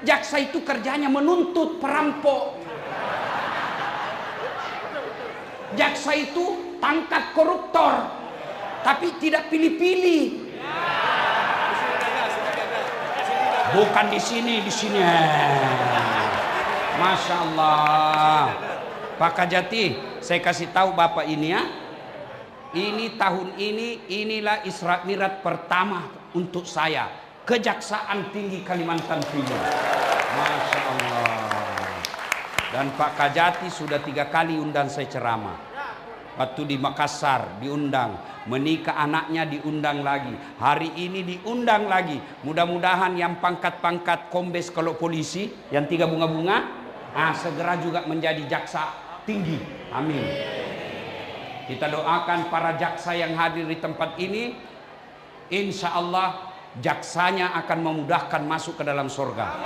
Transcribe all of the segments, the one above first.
Jaksa itu kerjanya menuntut perampok. Jaksa itu tangkap koruptor, tapi tidak pilih-pilih. Bukan di sini, di sini. Masya Allah. Pak Kajati, saya kasih tahu Bapak ini ya. Ini tahun ini, inilah Isra Mi'raj pertama untuk saya. Kejaksaan Tinggi Kalimantan Timur. Masya Allah. Dan Pak Kajati sudah 3 kali undang saya ceramah. Waktu di Makassar diundang, menikah anaknya diundang lagi, hari ini diundang lagi. Mudah-mudahan yang pangkat-pangkat kombes kalau polisi, yang 3 bunga-bunga, segera juga menjadi jaksa tinggi. Amin. Kita doakan para jaksa yang hadir di tempat ini, insya Allah jaksanya akan memudahkan masuk ke dalam surga.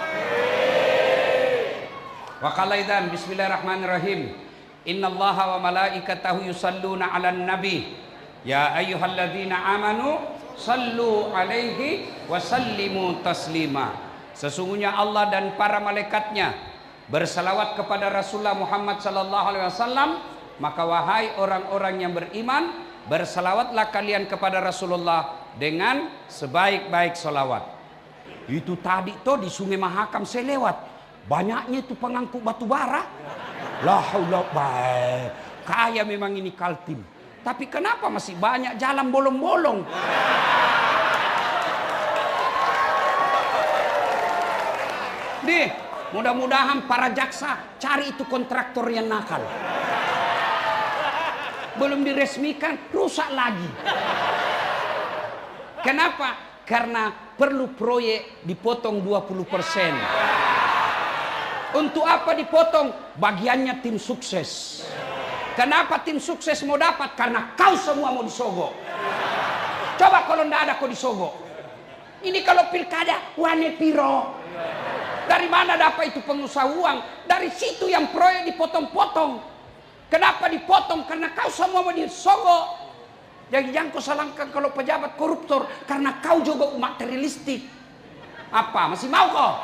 Wa qalaidan bismillahirrahmanirrahim. Innallaha wa malaikatahu yusalluna 'alan nabi. Ya ayyuhalladzina amanu sallu 'alaihi wa sallimu taslima. Sesungguhnya Allah dan para malaikatnya bersalawat kepada Rasulullah Muhammad sallallahu alaihi wasallam. Maka wahai orang-orang yang beriman, bersalawatlah kalian kepada Rasulullah dengan sebaik-baik salawat. Itu tadi tuh di Sungai Mahakam saya lewat, banyaknya itu pengangkut batu bara. La haula baik. Kaya memang ini Kaltim. Tapi kenapa masih banyak jalan bolong-bolong? Nih, mudah-mudahan para jaksa cari itu kontraktor yang nakal. Belum diresmikan, rusak lagi. Kenapa? Karena perlu proyek dipotong 20%. Untuk apa dipotong? Bagiannya tim sukses. Kenapa tim sukses mau dapat? Karena kau semua mau disogok. Coba kalau ndak ada kau disogok. Ini kalau pilkada, wane piro. Dari mana dapat itu pengusaha uang? Dari situ yang proyek dipotong-potong. Kenapa dipotong? Karena kau semua mau disogok. Jadi jangan kau salahkan kalau pejabat koruptor, karena kau juga materialistik. Apa? Masih mau kau?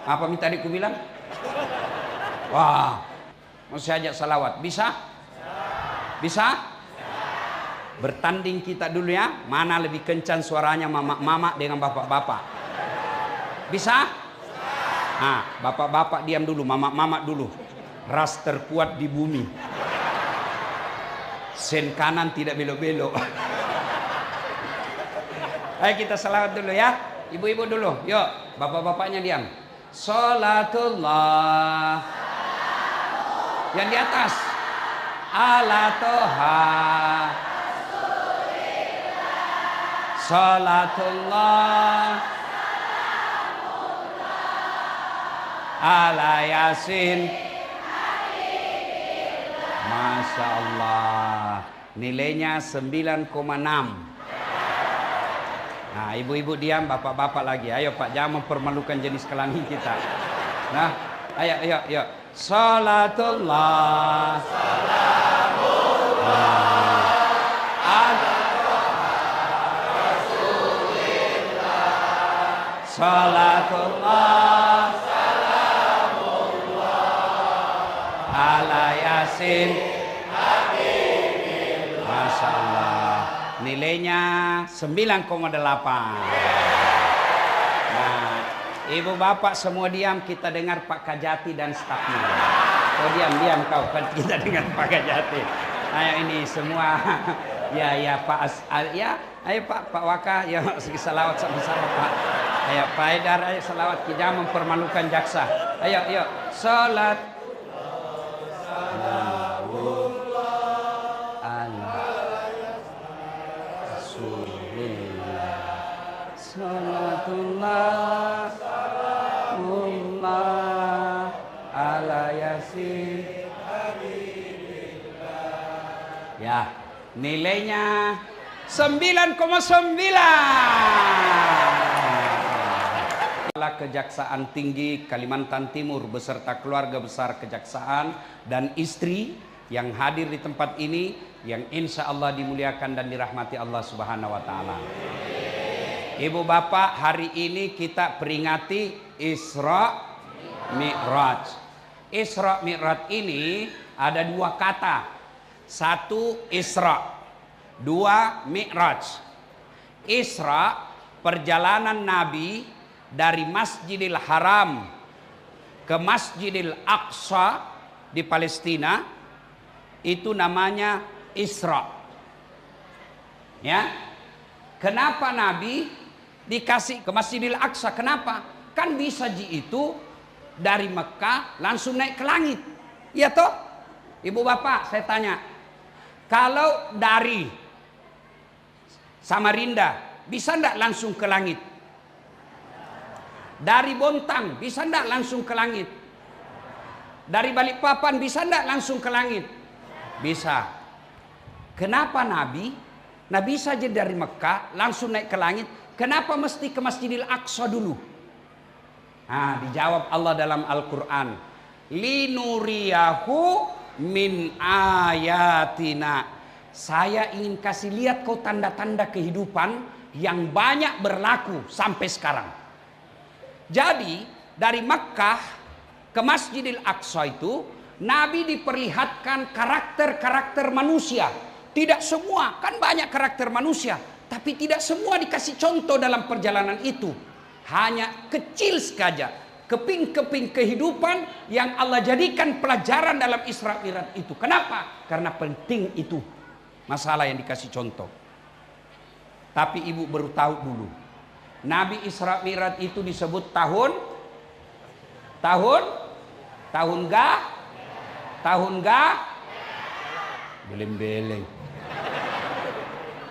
Apa minta adikku bilang? Wah, mau saya ajak salawat. Bisa? Bisa? Bertanding kita dulu ya. Mana lebih kencang suaranya mama-mama dengan bapak-bapak? Bisa? Nah, bapak-bapak diam dulu, mama-mama dulu. Ras terkuat di bumi. Sen kanan tidak belok-belok. Ayo kita salawat dulu ya. Ibu-ibu dulu. Yuk, bapak-bapaknya diam. Salatullah. Yang di atas. Ala toha. Salatullah. Ala Yasin. Masya Allah. Nilainya 9,6. Nah, ibu-ibu diam, bapak-bapak lagi. Ayo Pak, jangan mempermalukan jenis kelamin kita. Nah, ayo. Salatullah. Salamullah. Salatullah. Ala Yasin. Masya Allah. Nilainya 9,8. Nah, ibu bapak semua diam, kita dengar Pak Kajati dan stafnya. Kau diam kau, kita dengar Pak Kajati. Ayo ini semua. Ya Pak ayo Pak Waka, ya salawat sama-sama Pak. Ayo Pak Haidar, ayo salawat, kita mempermalukan jaksa. Ayo salat. Salatullah salamullah ala Yasin. Ya, nilainya 9,9. Kejaksaan Tinggi Kalimantan Timur beserta keluarga besar kejaksaan dan istri yang hadir di tempat ini, yang insya Allah dimuliakan dan dirahmati Allah Subhanahu wa Ta'ala. Ibu bapak, hari ini kita peringati Isra Mi'raj. Isra Mi'raj ini ada dua kata. Satu Isra, dua Mi'raj. Isra, perjalanan Nabi dari Masjidil Haram ke Masjidil Aqsa di Palestina, itu namanya Isra. Ya. Kenapa Nabi dikasih ke Masjidil Aqsa? Kenapa? Kan bisa itu dari Mekah langsung naik ke langit. Iya toh? Ibu bapak, saya tanya. Kalau dari Samarinda bisa enggak langsung ke langit? Dari Bontang bisa enggak langsung ke langit? Dari Balikpapan bisa enggak langsung ke langit? Bisa. Kenapa Nabi saja dari Mekah langsung naik ke langit? Kenapa mesti ke Masjidil Aqsa dulu? Nah, dijawab Allah dalam Al-Quran. Linuriyahu min ayatina. Saya ingin kasih lihat kau tanda-tanda kehidupan yang banyak berlaku sampai sekarang. Jadi dari Mekah ke Masjidil Aqsa itu Nabi diperlihatkan karakter-karakter manusia. Tidak semua, kan banyak karakter manusia, tapi tidak semua dikasih contoh dalam perjalanan itu. Hanya kecil saja keping-keping kehidupan yang Allah jadikan pelajaran dalam Isra Mi'raj itu. Kenapa? Karena penting itu masalah yang dikasih contoh. Tapi ibu baru tahu dulu, Nabi Isra Mi'raj itu disebut tahun beleng-beleng.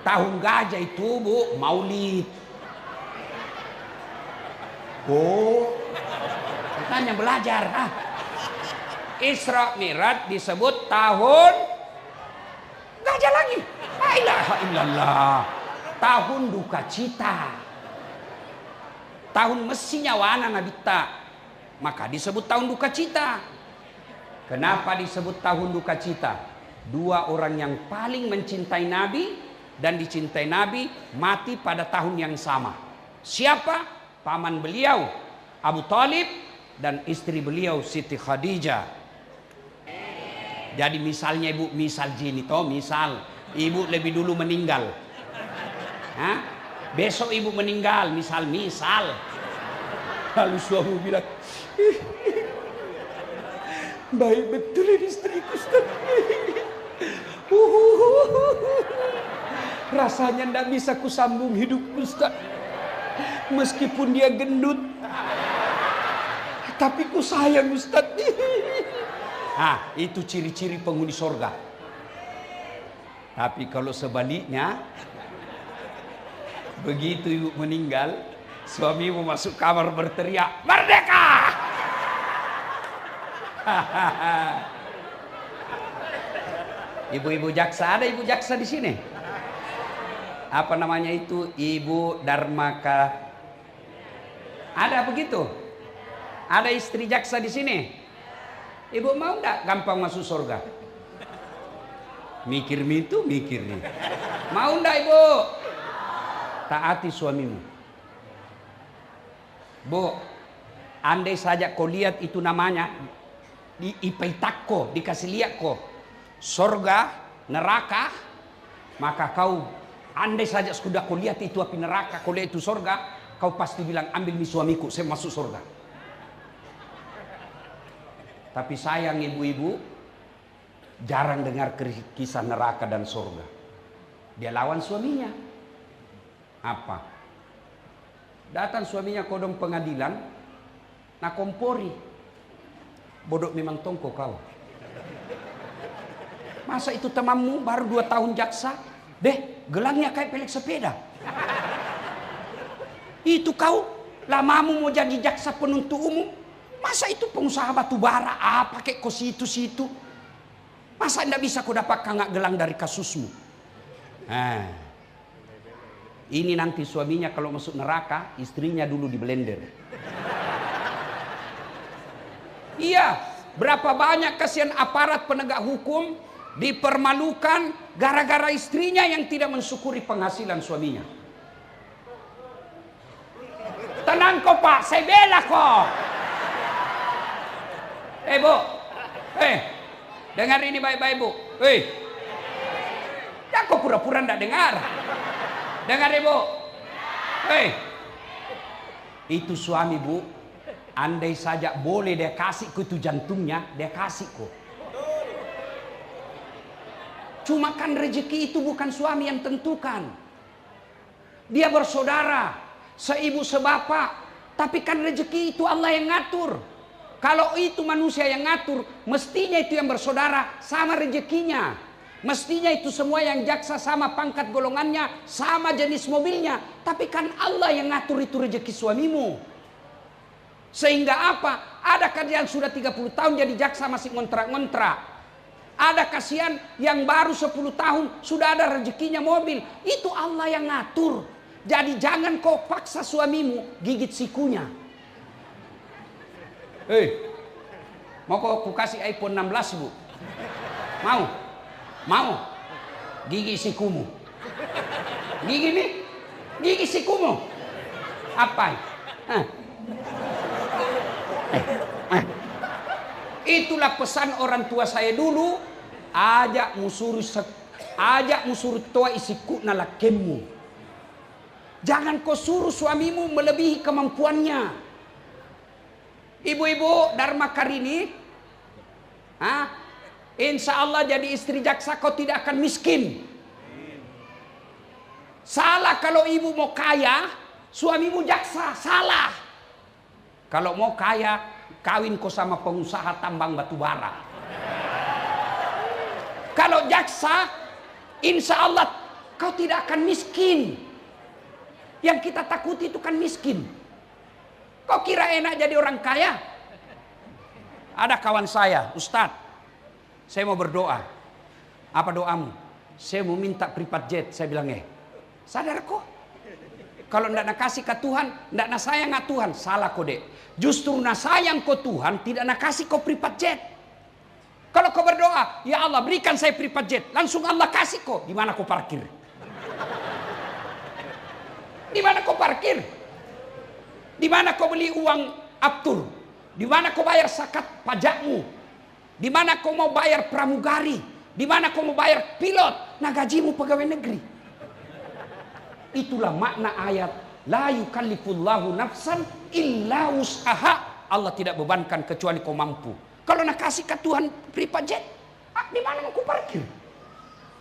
Tahun gajah itu bu, Maulid. Oh, katanya belajar. Isra Mi'raj disebut tahun gajah lagi. La ilaha illallah. Tahun duka cita. Tahun mestinya wana nabita. Maka disebut tahun duka cita. Kenapa disebut tahun duka cita? Dua orang yang paling mencintai Nabi dan dicintai Nabi mati pada tahun yang sama. Siapa? Paman beliau Abu Talib dan istri beliau Siti Khadijah. Jadi misalnya ibu, misal gini toh, misal ibu lebih dulu meninggal. Besok ibu meninggal, misal. Lalu suami bilang, baik betul ini istriku, Ustaz. Rasanya ndak bisa kusambung hidup, Ustaz. Meskipun dia gendut, tapi ku sayang, Ustaz. Itu ciri-ciri penghuni sorga. Tapi kalau sebaliknya, begitu ibu meninggal, suamimu masuk kamar berteriak, "Merdeka!" Ibu-ibu jaksa, ada ibu jaksa di sini? Apa namanya itu? Ibu Darmaka. Ada begitu? Ada istri jaksa di sini? Ibu mau enggak gampang masuk surga? Mikir itu, mikir nih. Mau enggak ibu? Taati suamimu. Bu, andai saja kau lihat itu namanya di ipaitakko, dikasih lihat kau surga, neraka, maka kau andai saja sudah kau lihat itu api neraka, kau lihat itu surga, kau pasti bilang, ambil nih suamiku, saya masuk surga. Tapi sayang ibu-ibu jarang dengar kisah neraka dan surga. Dia lawan suaminya. Apa? Datang suaminya kodong pengadilan, nak kompori. Bodoh memang tongko kau. Masa itu temanmu baru 2 tahun jaksa? Deh, gelangnya kayak pelek sepeda. Itu kau, lamamu mau jadi jaksa penuntut umum. Masa itu pengusaha batu bara, pakai kau situ-situ. Masa tidak bisa kau dapat kangak gelang dari kasusmu? Ini nanti suaminya kalau masuk neraka, istrinya dulu di blender. Iya, berapa banyak kasihan aparat penegak hukum dipermalukan gara-gara istrinya yang tidak mensyukuri penghasilan suaminya. Tenang kok Pak, saya bela kok. Bu, dengar ini baik-baik Bu. Ya kok pura-pura ndak dengar. Dengar Ibu. Itu suami Bu, andai saja boleh dia kasih ku itu jantungnya, dia kasih kok. Cuma kan rezeki itu bukan suami yang tentukan. Dia bersaudara, seibu sebapak, tapi kan rezeki itu Allah yang ngatur. Kalau itu manusia yang ngatur, mestinya itu yang bersaudara sama rezekinya. Mestinya itu semua yang jaksa sama pangkat golongannya, sama jenis mobilnya. Tapi kan Allah yang ngatur itu rezeki suamimu. Sehingga apa? Ada kalian sudah 30 tahun jadi jaksa masih ngontrak-ngontrak. Ada kasihan yang baru 10 tahun sudah ada rezekinya mobil. Itu Allah yang ngatur. Jadi jangan kau paksa suamimu gigit sikunya. Mau kau kasih iPhone 16 Bu? Mau? Mau? Gigi sikumu. Gigi nih? Gigi sikumu. Apa? Itulah pesan orang tua saya dulu. Ajak musuru toa isiku nalakemu. Jangan kau suruh suamimu melebihi kemampuannya. Ibu-ibu Dharma Karini, insya Allah jadi istri jaksa kau tidak akan miskin. Salah kalau ibu mau kaya, suamimu jaksa. Salah. Kalau mau kaya, kawin kau sama pengusaha tambang batu bara. Kalau jaksa, insya Allah kau tidak akan miskin. Yang kita takuti itu kan miskin. Kau kira enak jadi orang kaya? Ada kawan saya, Ustadz, saya mau berdoa. Apa doamu? Saya mau minta private jet. Saya bilang, sadar kok? Kalau ndak nak kasih ke Tuhan, ndak nak sayang ke Tuhan. Salah kok dek. Justru nak sayang ke Tuhan, tidak nak kasih kau private jet. Kalau kau berdoa, ya Allah berikan saya private jet, langsung Allah kasih kau. Di mana kau parkir? Di mana kau parkir? Di mana kau beli uang aftur? Di mana kau bayar zakat pajakmu? Di mana kau mau bayar pramugari? Di mana kau mau bayar pilot? Nah gajimu pegawai negeri. Itulah makna ayat la yukallifullahu nafsan illa wus'aha. Allah tidak bebankan kecuali kau mampu. Kalau nak kasih ke Tuhan private jet, di mana mau ku parkir?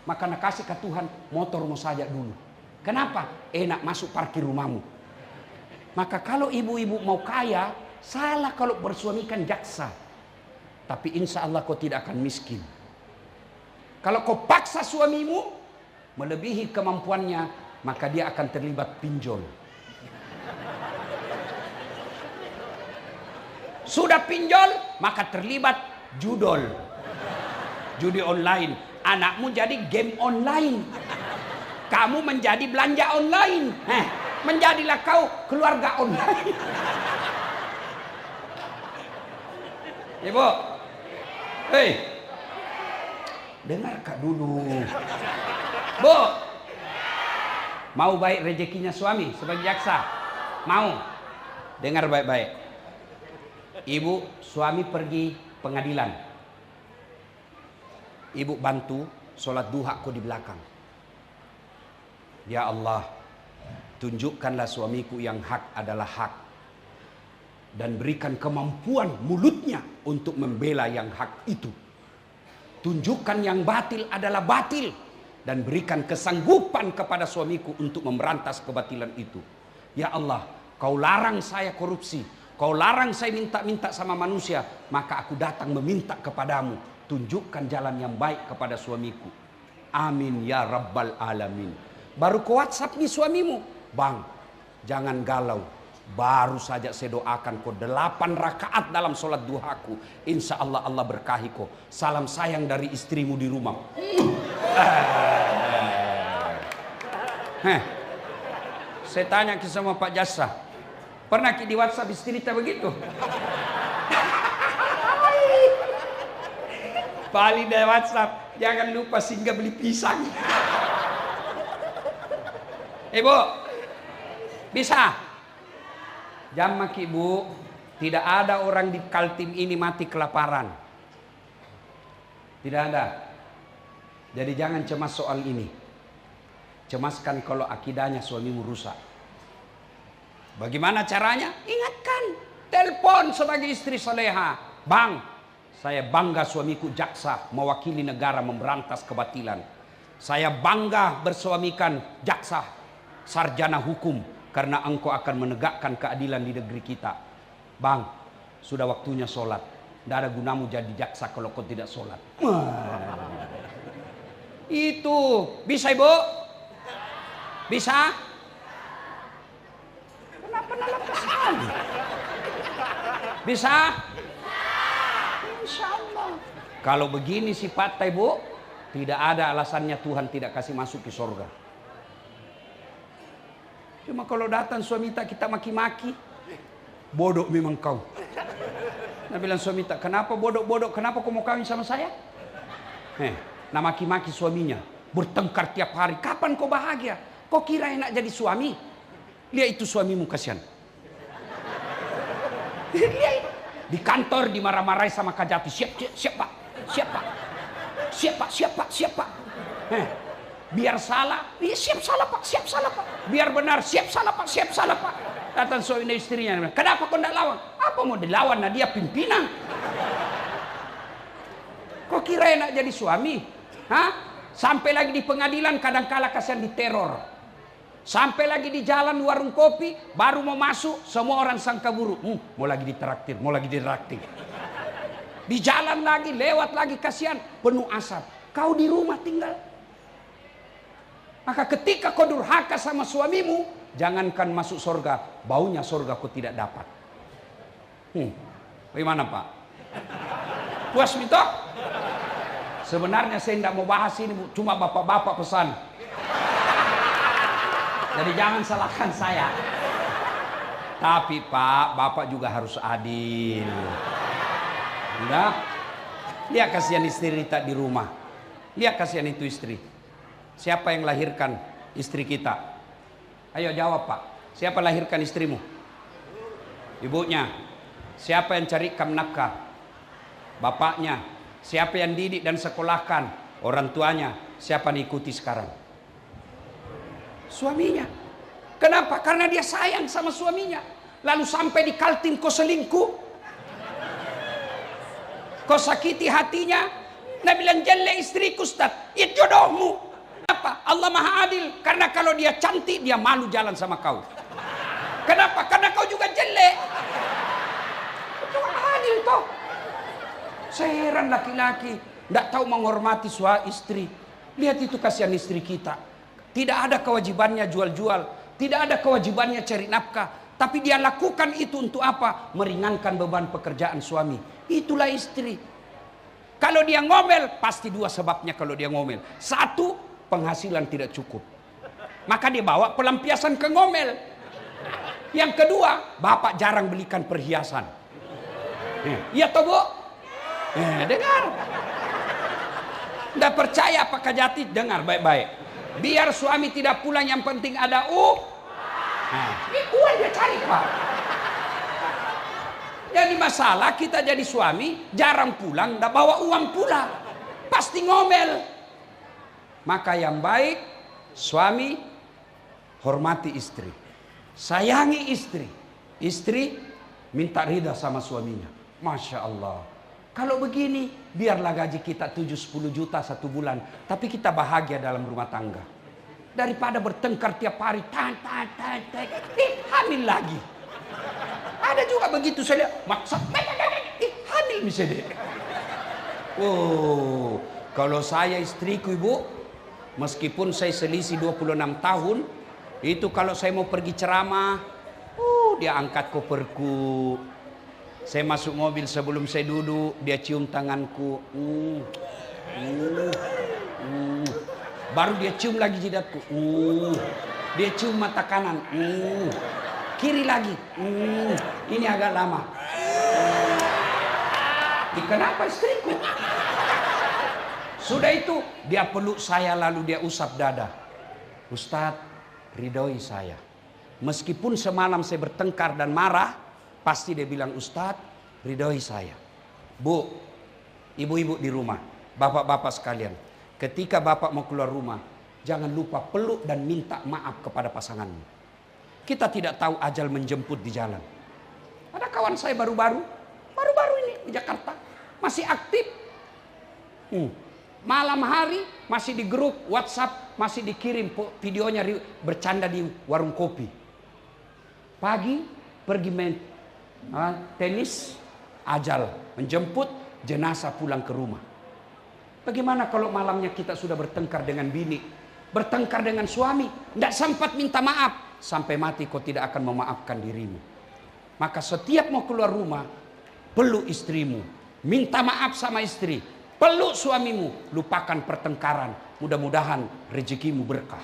Maka nak kasih ke Tuhan motor mau saja dulu. Kenapa? Enak masuk parkir rumahmu. Maka kalau ibu-ibu mau kaya, salah kalau bersuamikan jaksa. Tapi insya Allah kau tidak akan miskin. Kalau kau paksa suamimu melebihi kemampuannya, maka dia akan terlibat pinjol. Sudah pinjol, maka terlibat judol. Judi online. Anakmu jadi game online. Kamu menjadi belanja online. Menjadilah kau keluarga online. Ibu. Dengar Kak dulu. Bu. Mau baik rezekinya suami sebagai jaksa? Mau? Dengar baik-baik. Ibu, suami pergi pengadilan. Ibu bantu sholat duha ku di belakang. Ya Allah, tunjukkanlah suamiku yang hak adalah hak. Dan berikan kemampuan mulutnya untuk membela yang hak itu. Tunjukkan yang batil adalah batil. Dan berikan kesanggupan kepada suamiku untuk memberantas kebatilan itu. Ya Allah, kau larang saya korupsi. Kau larang saya minta-minta sama manusia. Maka aku datang meminta kepadamu. Tunjukkan jalan yang baik kepada suamiku. Amin ya Rabbal Alamin. Baru ke WhatsApp nih suamimu. Bang, jangan galau. Baru saja saya doakan kau 8 rakaat dalam sholat duhaku. Insya Allah Allah berkahi kau. Salam sayang dari istrimu di rumah. Saya tanya ke sama Pak Jasa. Pernah di WhatsApp istri kita begitu? Paling dari WhatsApp, jangan lupa singgah beli pisang. Ibu, bisa? Jam maki bu, tidak ada orang di Kaltim ini mati kelaparan. Tidak ada. Jadi jangan cemas soal ini. Cemaskan kalau akidahnya suamimu rusak. Bagaimana caranya? Ingatkan. Telepon sebagai istri soleha. Bang, saya bangga suamiku jaksa, mewakili negara memberantas kebatilan. Saya bangga bersuamikan jaksa, sarjana hukum. Karena engkau akan menegakkan keadilan di negeri kita. Bang, sudah waktunya sholat. Tidak ada gunamu jadi jaksa kalau kau tidak sholat. Itu. Bisa ibu? Bisa? Kenapa nalapas sekali? Bisa? Insya Allah. Kalau begini sifatnya ibu, tidak ada alasannya Tuhan tidak kasih masuk ke surga. Cuma kalau datang suami tak kita maki-maki, bodoh memang kau. Nah bilang suami tak, kenapa bodoh-bodoh? Kenapa kau mau kawin sama saya? Nah maki-maki suaminya, bertengkar tiap hari. Kapan kau bahagia? Kau kira enak jadi suami? Lihat itu suamimu kasihan. Lihat di kantor dimarah-marahi sama Kajati. Siap pak, siap pak, siap pak, siap pak, siap pak. Biar salah, ya siap salah pak, siap salah pak. Biar benar, siap salah pak, siap salah pak. Datang suami dan istrinya, kenapa kau tidak lawan? Apa mau dilawan? Nah dia pimpinan. Kau kira enak jadi suami? Hah? Sampai lagi di pengadilan kadang-kala kasihan diteror. Sampai lagi di jalan warung kopi, baru mau masuk, semua orang sangka buruk. Mau lagi ditraktir, mau lagi ditraktir. Di jalan lagi, lewat lagi kasihan, penuh asap. Kau di rumah tinggal. Maka ketika kau durhaka sama suamimu, jangankan masuk surga, baunya surga kau tidak dapat. Bagaimana pak? Puas minta? Sebenarnya saya tidak mau bahas ini, cuma bapak-bapak pesan. Jadi jangan salahkan saya. Tapi pak, bapak juga harus adil. Udah? Lihat kasihan istri tak di rumah. Lihat kasihan itu istri. Siapa yang lahirkan istri kita? Ayo jawab pak. Siapa lahirkan istrimu? Ibunya. Siapa yang carikan nafkah? Bapaknya. Siapa yang didik dan sekolahkan? Orang tuanya. Siapa yang ikuti sekarang? Suaminya. Kenapa? Karena dia sayang sama suaminya. Lalu sampai di Kaltim kau selingkuh. Kau sakiti hatinya. Nah bilang jelek istriku Ustaz. Itu jodohmu. Kenapa? Allah Maha Adil. Karena kalau dia cantik, dia malu jalan sama kau. Kenapa? Karena kau juga jelek. Itu adil toh. Saya heran laki-laki tidak tahu menghormati suami istri. Lihat itu kasihan istri kita. Tidak ada kewajibannya jual-jual. Tidak ada kewajibannya cari nafkah. Tapi dia lakukan itu untuk apa? Meringankan beban pekerjaan suami. Itulah istri. Kalau dia ngomel, pasti dua sebabnya kalau dia ngomel. Satu, penghasilan tidak cukup. Maka dia bawa pelampiasan ke ngomel. Yang kedua, bapak jarang belikan perhiasan. Iya toh bu? Dengar. Tidak percaya Pak Kajati? Dengar baik-baik. Biar suami tidak pulang, yang penting ada ini uang dia cari pak. Jadi masalah kita jadi suami jarang pulang, tidak bawa uang pulang, pasti ngomel. Maka yang baik, suami hormati istri, sayangi istri. Istri minta ridha sama suaminya. Masya Allah. Kalau begini, biarlah gaji kita 7-10 juta satu bulan, tapi kita bahagia dalam rumah tangga. Daripada bertengkar tiap hari, hamil lagi. Ada juga begitu, saya lihat, maksa, hamil misalnya. Oh, kalau saya istriku ibu, meskipun saya selisih 26 tahun, itu kalau saya mau pergi ceramah, dia angkat koperku. Saya masuk mobil, sebelum saya duduk, dia cium tanganku. Baru dia cium lagi jidatku. Dia cium mata kanan. Kiri lagi. Ini agak lama. Kenapa istriku? Sudah itu, dia peluk saya lalu dia usap dada. Ustadz, ridhoi saya. Meskipun semalam saya bertengkar dan marah, pasti dia bilang, Ustadz, ridhoi saya. Bu, ibu-ibu di rumah, bapak-bapak sekalian, ketika bapak mau keluar rumah, jangan lupa peluk dan minta maaf kepada pasanganmu. Kita tidak tahu ajal menjemput di jalan. Ada kawan saya baru-baru ini di Jakarta, masih aktif. Malam hari masih di grup WhatsApp, masih dikirim videonya bercanda di warung kopi. Pagi pergi main tenis, ajal menjemput, jenazah pulang ke rumah. Bagaimana kalau malamnya kita sudah bertengkar dengan bini, bertengkar dengan suami, tidak sempat minta maaf, sampai mati kau tidak akan memaafkan dirimu. Maka setiap mau keluar rumah, peluk istrimu, minta maaf sama istri, peluk suamimu, lupakan pertengkaran, mudah-mudahan rezekimu berkah.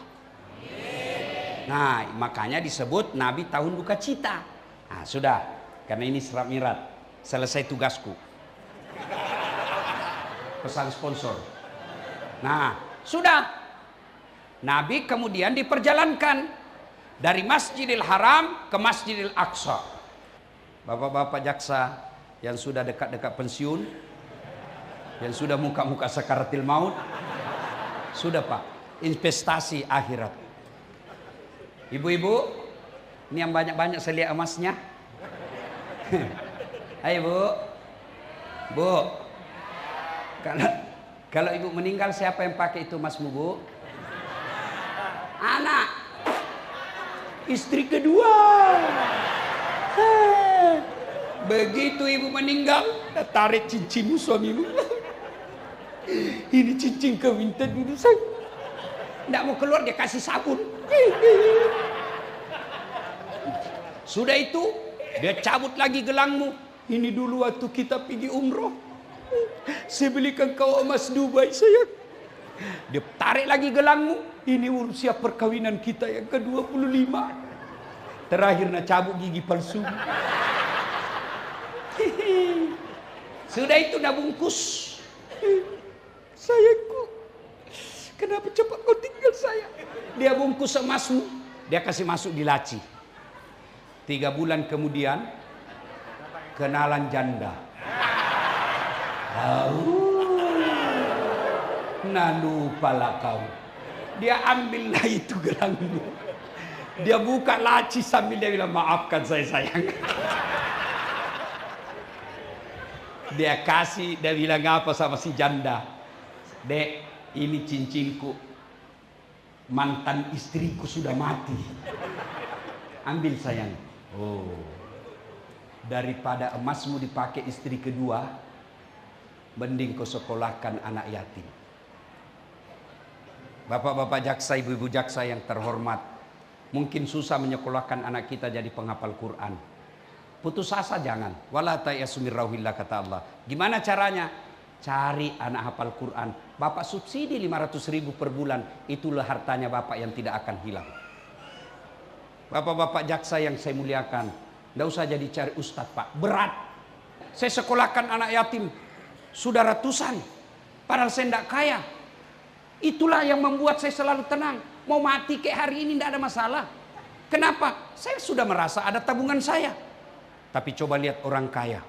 Nah, makanya disebut Nabi tahun duka cita. Nah, sudah, karena ini Isra Mi'raj, selesai tugasku. Pesan sponsor. Nah, sudah. Nabi kemudian diperjalankan dari Masjidil Haram ke Masjidil Aqsa. Bapak-bapak jaksa yang sudah dekat-dekat pensiun, yang sudah muka-muka sakaratil maut, sudah Pak, investasi akhirat. Ibu-ibu, ini yang banyak-banyak saya lihat emasnya. Ayo Bu, Bu, kalau ibu meninggal siapa yang pakai itu emasmu Bu? Anak, istri kedua. Begitu ibu meninggal, tarik cincinmu suamimu. Ini cincin kawin dulu saya. Tidak mau keluar, dia kasih sabun. Sudah itu dia cabut lagi gelangmu. Ini dulu waktu kita pergi umroh, saya belikan kau emas Dubai sayang. Dia tarik lagi gelangmu. Ini usia perkawinan kita yang ke-25. Terakhir nak cabut gigi palsu. Sudah itu dah bungkus. Sayangku, kenapa cepat kau tinggal saya? Dia bungkus emasmu, dia kasih masuk di laci. 3 bulan kemudian, kenalan janda. Nah lupalah kau. Dia ambillah itu gelangmu. Dia buka laci sambil dia bilang, maafkan saya sayang. Dia kasih, dia bilang apa sama si janda? Dek, ini cincinku. Mantan istriku sudah mati. Ambil sayang. Oh, daripada emasmu dipakai istri kedua, mending kau sekolahkan anak yatim. Bapak-bapak jaksa, ibu-ibu jaksa yang terhormat, mungkin susah menyekolahkan anak kita jadi penghafal Quran. Putus asa jangan. Wala ta'yasu min rauhillah, kata Allah. Gimana caranya? Cari anak hafal Quran. Bapak subsidi 500.000 per bulan. Itulah hartanya bapak yang tidak akan hilang. Bapak-bapak jaksa yang saya muliakan, tidak usah jadi cari ustadz Pak, berat. Saya sekolahkan anak yatim sudah ratusan, padahal saya tidak kaya. Itulah yang membuat saya selalu tenang. Mau mati kayak hari ini tidak ada masalah. Kenapa? Saya sudah merasa ada tabungan saya. Tapi coba lihat orang kaya,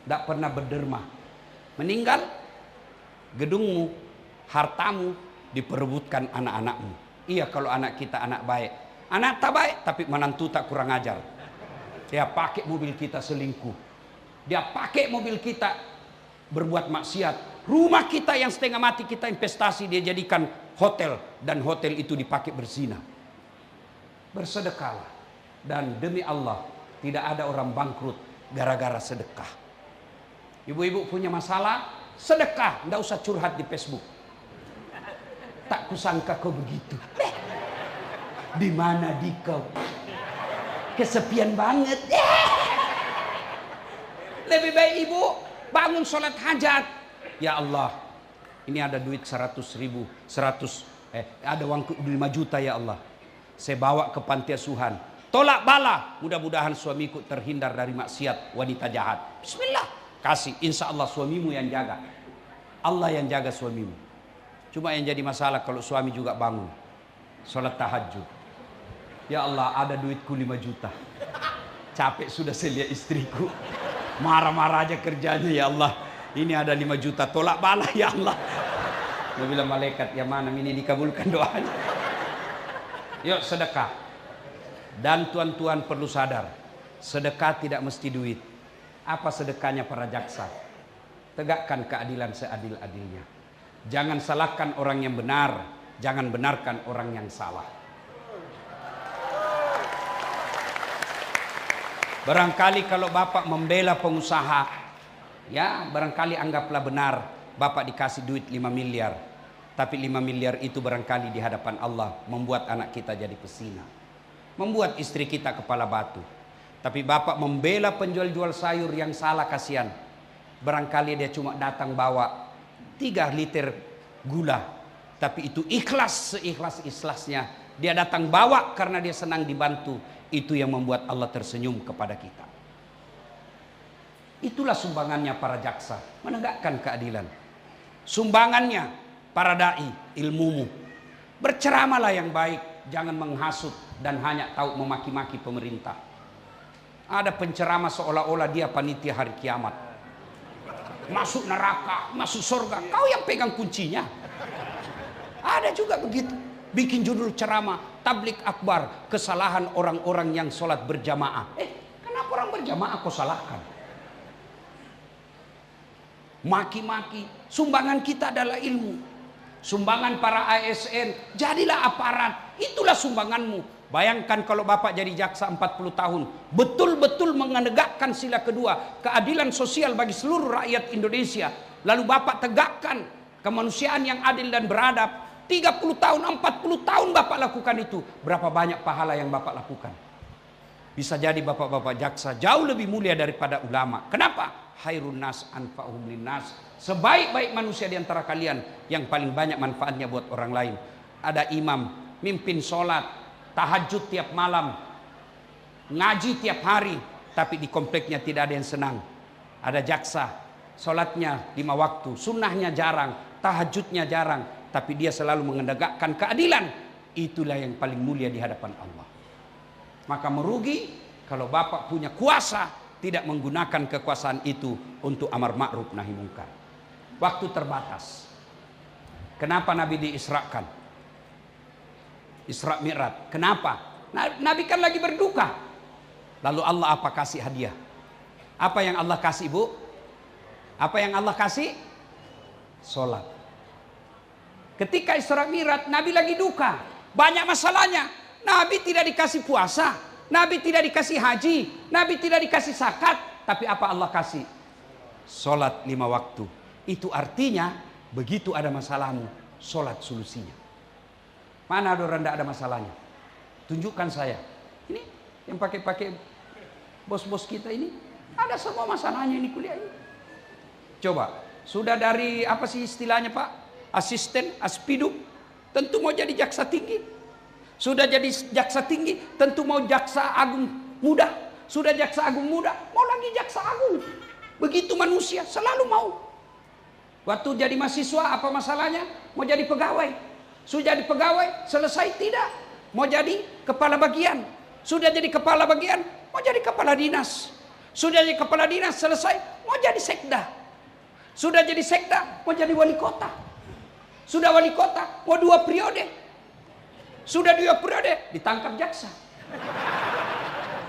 tidak pernah berderma. Meninggal, gedungmu, hartamu diperebutkan anak-anakmu. Iya kalau anak kita anak baik. Anak tak baik tapi menantu tak kurang ajar. Dia pakai mobil kita selingkuh. Dia pakai mobil kita berbuat maksiat. Rumah kita yang setengah mati kita investasi, dia jadikan hotel. Dan hotel itu dipakai berzina. Bersedekahlah. Dan demi Allah, tidak ada orang bangkrut gara-gara sedekah. Ibu-ibu punya masalah, sedekah. Tidak usah curhat di Facebook. Tak kusangka kau begitu. Di mana di kau? Kesepian banget. Lebih baik ibu bangun sholat hajat. Ya Allah, ini ada duit 100.000, ada uang 5 juta ya Allah. Saya bawa ke panti asuhan. Tolak bala, mudah-mudahan suamiku terhindar dari maksiat wanita jahat. Bismillah, kasih. Insya Allah suamimu yang jaga. Allah yang jaga suamimu. Cuma yang jadi masalah kalau suami juga bangun sholat tahajud. Ya Allah, ada duitku 5 juta. Capek sudah saya lihat istriku. Marah-marah aja kerjanya, ya Allah. Ini ada 5 juta, tolak bala ya Allah. Dia bilang malaikat, ya mana ini dikabulkan doanya. Yuk sedekah. Dan tuan-tuan perlu sadar, sedekah tidak mesti duit. Apa sedekahnya para jaksa? Tegakkan keadilan seadil-adilnya. Jangan salahkan orang yang benar, jangan benarkan orang yang salah. Barangkali kalau Bapak membela pengusaha, ya barangkali anggaplah benar Bapak dikasih duit 5 miliar. Tapi 5 miliar itu barangkali di hadapan Allah membuat anak kita jadi pesina, membuat istri kita kepala batu. Tapi Bapak membela penjual-jual sayur yang salah, kasihan. Barangkali dia cuma datang bawa 3 liter gula, tapi itu ikhlas, seikhlas-ikhlasnya. Dia datang bawa karena dia senang dibantu. Itu yang membuat Allah tersenyum kepada kita. Itulah sumbangannya para jaksa, menegakkan keadilan. Sumbangannya para dai, ilmumu. Berceramalah yang baik, jangan menghasut dan hanya tahu memaki-maki pemerintah. Ada penceramah seolah-olah dia panitia hari kiamat. Masuk neraka, masuk surga, kau yang pegang kuncinya. Ada juga begitu. Bikin judul ceramah, tablik akbar, kesalahan orang-orang yang sholat berjamaah. Kenapa orang berjamaah kau salahkan? Maki-maki. Sumbangan kita adalah ilmu. Sumbangan para ASN, jadilah aparat. Itulah sumbanganmu. Bayangkan kalau Bapak jadi jaksa 40 tahun, betul-betul menegakkan sila kedua, keadilan sosial bagi seluruh rakyat Indonesia. Lalu Bapak tegakkan kemanusiaan yang adil dan beradab. 30 tahun, 40 tahun Bapak lakukan itu. Berapa banyak pahala yang Bapak lakukan? Bisa jadi Bapak-bapak jaksa jauh lebih mulia daripada ulama. Kenapa? Khairun nas anfa'uhum linnas. Sebaik-baik manusia di antara kalian yang paling banyak manfaatnya buat orang lain. Ada imam, mimpin sholat, tahajud tiap malam, ngaji tiap hari, tapi di kompleknya tidak ada yang senang. Ada jaksa, sholatnya 5 waktu, sunnahnya jarang, tahajudnya jarang, tapi dia selalu menegakkan keadilan. Itulah yang paling mulia di hadapan Allah. Maka merugi kalau Bapak punya kuasa tidak menggunakan kekuasaan itu untuk amar ma'ruf nahi mungkar. Waktu terbatas. Kenapa Nabi diisrakan? Isra Mi'raj. Kenapa? Nabi kan lagi berduka. Lalu Allah apa kasih hadiah? Apa yang Allah kasih, Bu? Apa yang Allah kasih? Salat. Ketika Isra Mi'raj, Nabi lagi duka. Banyak masalahnya. Nabi tidak dikasih puasa. Nabi tidak dikasih haji. Nabi tidak dikasih zakat. Tapi apa Allah kasih? Salat 5 waktu. Itu artinya, begitu ada masalahmu, salat solusinya. Mana ada orang tidak ada masalahnya? Tunjukkan saya. Ini yang pakai bos-bos kita ini. Ada semua masalahnya ini kuliah ini. Coba. Sudah dari apa sih istilahnya Pak? Asisten, aspidum, tentu mau jadi jaksa tinggi. Sudah jadi jaksa tinggi, tentu mau jaksa agung muda. Sudah jaksa agung muda, mau lagi jaksa agung. Begitu manusia, selalu mau. Waktu jadi mahasiswa, apa masalahnya? Mau jadi pegawai. Sudah jadi pegawai, selesai tidak. Mau jadi kepala bagian. Sudah jadi kepala bagian, mau jadi kepala dinas. Sudah jadi kepala dinas, selesai, mau jadi sekda. Sudah jadi sekda, mau jadi wali kota. Sudah wali kota, mau 2 periode. Sudah 2 periode, ditangkap jaksa.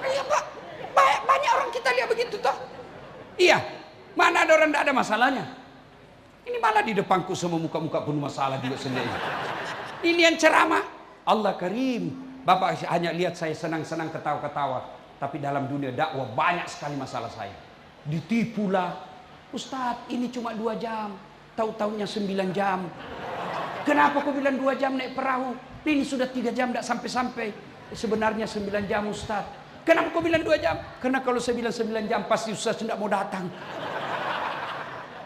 Iya Pak, banyak orang kita lihat begitu toh. Iya, mana ada orang tidak ada masalahnya. Ini malah di depanku semua muka-muka penuh masalah juga sendiri. Ini yang ceramah. Allah Karim. Bapak hanya lihat saya senang-senang ketawa-ketawa. Tapi dalam dunia dakwah banyak sekali masalah saya. Ditipulah. Ustadz ini cuma 2 jam. Tahu-taunya 9 jam. Kenapa kau bilang 2 jam naik perahu? Ini sudah 3 jam tidak sampai-sampai. Sebenarnya 9 jam Ustadz. Kenapa kau bilang 2 jam? Karena kalau saya bilang 9 jam pasti Ustadz tidak mau datang.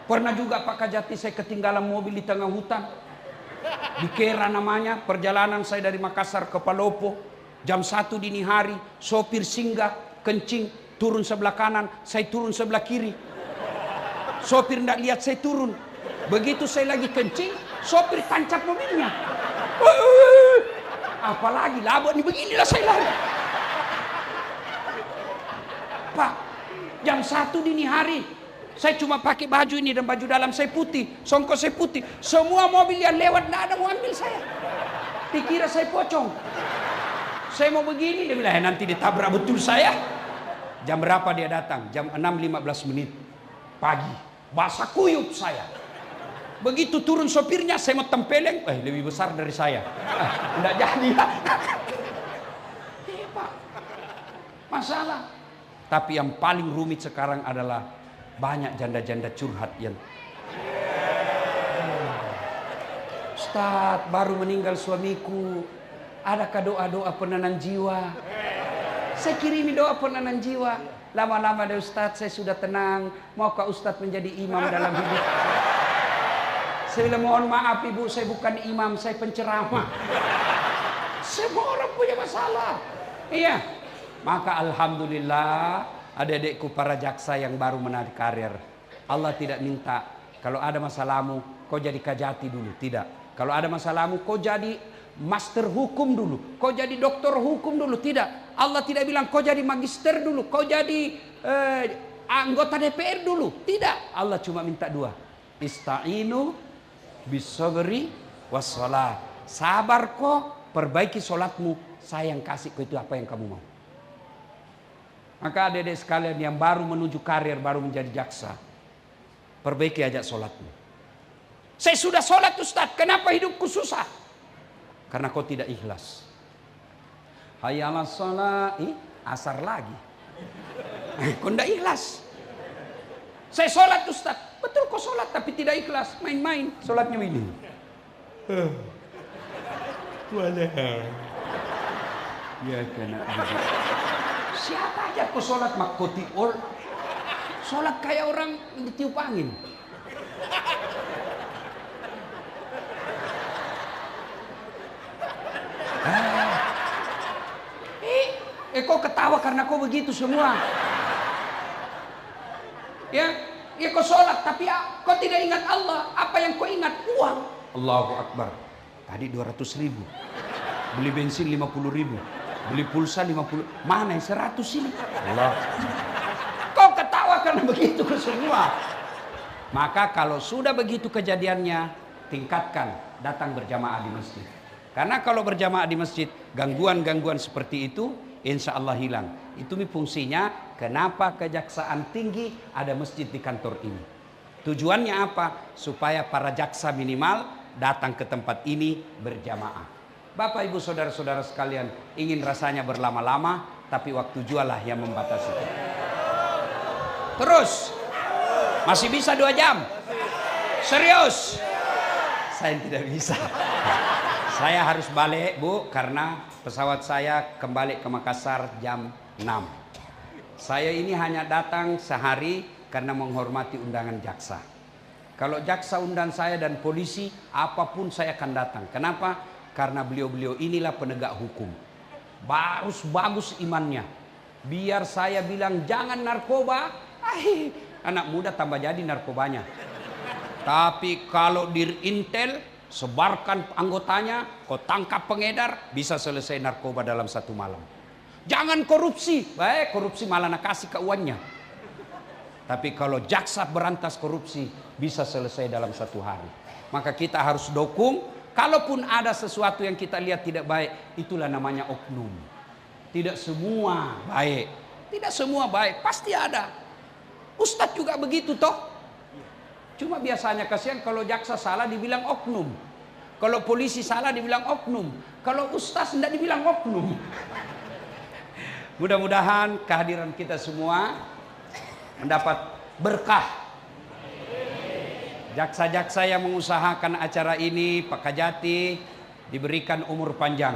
Pernah juga Pak Kajati saya ketinggalan mobil di tengah hutan. Di Kera namanya, perjalanan saya dari Makassar ke Palopo. Jam 1 dini hari, sopir singgah, kencing, turun sebelah kanan, saya turun sebelah kiri. Sopir tidak lihat saya turun. Begitu saya lagi kencing, sopir tancap mobilnya. Apalagi laba nih, beginilah saya lari. Pak, jam 1 dini hari, saya cuma pakai baju ini dan baju dalam saya putih, songkok saya putih. Semua mobil yang lewat nggak ada mau ambil saya. Dikira saya pocong. Saya mau begini, dia bilang nanti ditabrak betul saya. Jam berapa dia datang? Jam 6.15 menit pagi. Basah kuyup saya. Begitu turun sopirnya, saya mau tempeleng, lebih besar dari saya. Enggak jadi. Pak, masalah. Tapi yang paling rumit sekarang adalah banyak janda-janda curhat yang Ustaz, baru meninggal suamiku, adakah doa-doa penenang jiwa? Saya kirimi doa penenang jiwa. Lama-lama deh Ustaz, saya sudah tenang. Maukah Ustaz menjadi imam dalam hidup? Saya bilang mohon maaf ibu, saya bukan imam, saya penceramah. Semua orang punya masalah. Iya. Maka alhamdulillah adik-adikku para jaksa yang baru menarik karir. Allah tidak minta kalau ada masalahmu kau jadi kajati dulu, tidak. Kalau ada masalahmu kau jadi master hukum dulu, kau jadi doktor hukum dulu, tidak. Allah tidak bilang kau jadi magister dulu, kau jadi anggota DPR dulu, tidak. Allah cuma minta dua. Ista'inu bisabri wassalah. Sabar kau, perbaiki solatmu, saya yang kasih kau itu apa yang kamu mau. Maka adik-adik sekalian yang baru menuju karir, baru menjadi jaksa, perbaiki aja sholatmu. Saya sudah sholat Ustaz, kenapa hidupku susah? Karena kau tidak ikhlas. Hayya 'alas shalah, asar lagi. Kau tidak ikhlas. Saya sholat Ustaz, betul kau sholat tapi tidak ikhlas, main-main. Sholatnya ini. Ya kena. Siapa aja kau sholat makoti ol, sholat kayak orang ditiup angin. Kau ketawa karena kau begitu semua. Ya kau sholat tapi kau tidak ingat Allah. Apa yang kau ingat? Uang. Allahu Akbar. Tadi 200.000, beli bensin 50.000. Beli pulsa 50, mana yang 100 ini? Allah. Kau ketawa karena begitu ke semua. Maka kalau sudah begitu kejadiannya, tingkatkan datang berjamaah di masjid. Karena kalau berjamaah di masjid, gangguan-gangguan seperti itu insya Allah hilang. Itu fungsinya kenapa Kejaksaan Tinggi ada masjid di kantor ini. Tujuannya apa? Supaya para jaksa minimal datang ke tempat ini berjamaah. Bapak ibu saudara-saudara sekalian, ingin rasanya berlama-lama, tapi waktu jualah yang membatasi. Terus, masih bisa 2 jam? Serius? Saya tidak bisa. Saya harus balik bu, karena pesawat saya kembali ke Makassar jam 6. Saya ini hanya datang sehari karena menghormati undangan jaksa. Kalau jaksa undang saya dan polisi, apapun saya akan datang. Kenapa? Karena beliau-beliau inilah penegak hukum. Bagus imannya. Biar saya bilang jangan narkoba, anak muda tambah jadi narkobanya. Tapi kalau Dirintel sebarkan anggotanya, kau tangkap pengedar, bisa selesai narkoba dalam 1 malam. Jangan korupsi, baik korupsi malah nak kasih ke uangnya. Tapi kalau jaksa berantas korupsi, bisa selesai dalam 1 hari. Maka kita harus dukung. Kalaupun ada sesuatu yang kita lihat tidak baik, itulah namanya oknum. Tidak semua baik. Tidak semua baik, pasti ada. Ustadz juga begitu toh. Cuma biasanya kasihan kalau jaksa salah dibilang oknum. Kalau polisi salah dibilang oknum. Kalau ustadz tidak dibilang oknum. Mudah-mudahan kehadiran kita semua mendapat berkah. Jaksa-jaksa yang mengusahakan acara ini, Pak Kajati, diberikan umur panjang,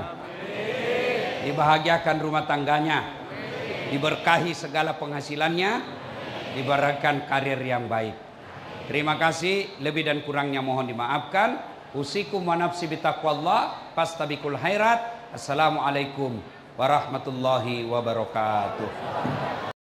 dibahagiakan rumah tangganya, diberkahi segala penghasilannya, diberikan karir yang baik. Terima kasih, lebih dan kurangnya mohon dimaafkan. Usikum wa nafsi bitaqwallah, fastabiqul khairat. Assalamualaikum warahmatullahi wabarakatuh.